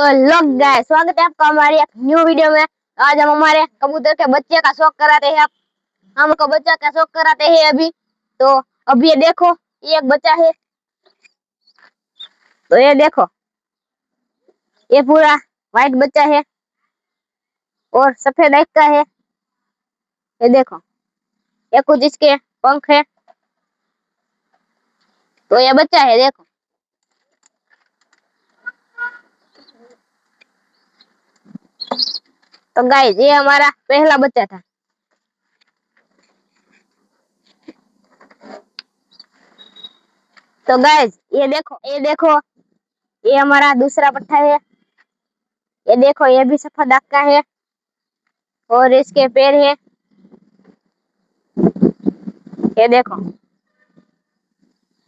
तो लोग गाइस, स्वागत है आपका हमारी एक न्यू वीडियो में। आज हम हमारे कबूतर के बच्चे का शौक कराते हैं। हम को बच्चा का शौक कराते हैं अभी। तो अभी ये देखो, ये एक बच्चा है। तो ये देखो, ये पूरा व्हाइट बच्चा है और सफेद एक का है। ये देखो, ये कुछ इसके पंख है। तो ये बच्चा है, देखो। तो गाइस, ये हमारा पहला बच्चा था। तो गाइस, ये देखो, ये हमारा दूसरा पट्टा है। ये देखो, ये भी सफेद आँख का है और इसके पैर है। ये देखो,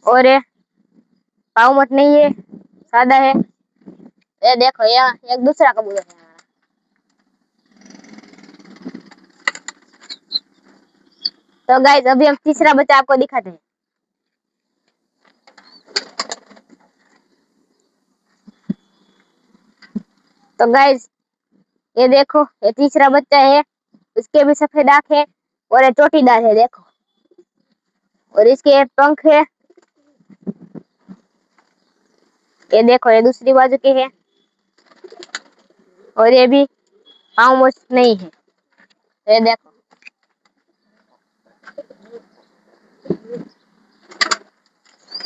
और ये पाँव मत नहीं है, सादा है। ये देखो, ये एक दूसरा कबूतर है हमारा। तो गाइस, अभी हम तीसरा बच्चा आपको दिखाते हैं। तो गाइस, ये देखो, ये तीसरा बच्चा है। इसके भी सफेद आँख है और ये चोटीदार है, देखो। और इसके पंख है। ये देखो, ये दूसरी बाजू के है और ये भी पाँव मस्त नहीं है। ये देखो।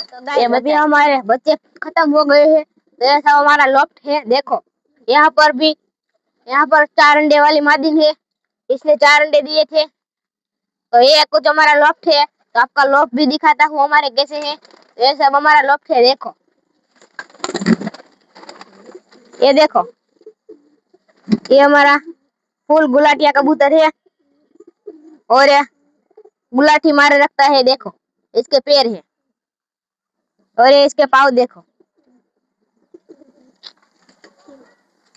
तो गाइस, अभी हमारे बच्चे खत्म हो गए हैं। तो ऐसा हमारा लॉफ्ट है, देखो। यहाँ पर 4 अंडे वाली मादिन है। इसने 4 अंडे दिए थे। तो ये कुछ हमारा लॉफ्ट है। तो आपका लॉफ्ट भी दिखाता हूँ हमारे कैसे है। तो ये सब हमारा लॉफ्ट है, देखो। ये देखो, ये हमारा फुल गुलाटिया कबूतर है और ये गुलाटी मारे रखता है, देखो। इसके पैर है और ये इसके पाँव, देखो।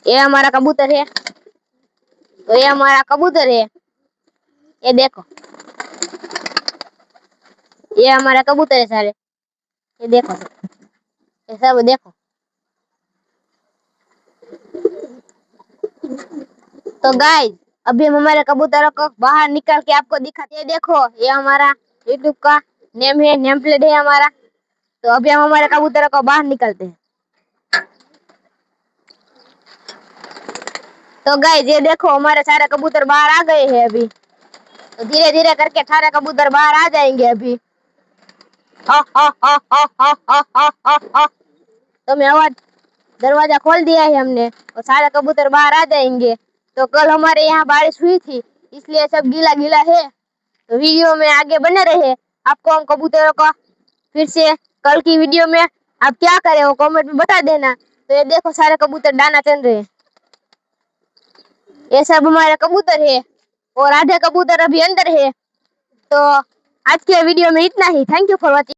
ये हमारा कबूतर है। तो ये हमारा कबूतर है, ये देखो। ये हमारा कबूतर है सारे, ये देखो। ये सब देखो। तो गाइस, अभी हम हमारे कबूतरों को बाहर निकाल के आपको दिखाते हैं। देखो, ये हमारा यूट्यूब का नेम है, नेम प्लेट है हमारा। तो अभी हम हमारे कबूतरों को बाहर निकालते हैं। तो गाइस, ये देखो, हमारे सारे कबूतर बाहर आ गए हैं अभी। तो धीरे धीरे करके सारे कबूतर बाहर आ जाएंगे अभी। तो मैं आवाज दरवाजा खोल दिया है हमने और सारे कबूतर बाहर आ जाएंगे। तो कल हमारे यहाँ बारिश हुई थी, इसलिए सब गीला गीला है। तो वीडियो में आगे बने रहे। आपको हम कबूतरों का फिर से कल की वीडियो में आप क्या करें वो कमेंट में बता देना। तो ये देखो, सारे कबूतर दाना चल रहे हैं। ये सब हमारे कबूतर है और आधे कबूतर अभी अंदर है। तो आज के वीडियो में इतना ही। Thank you for watching.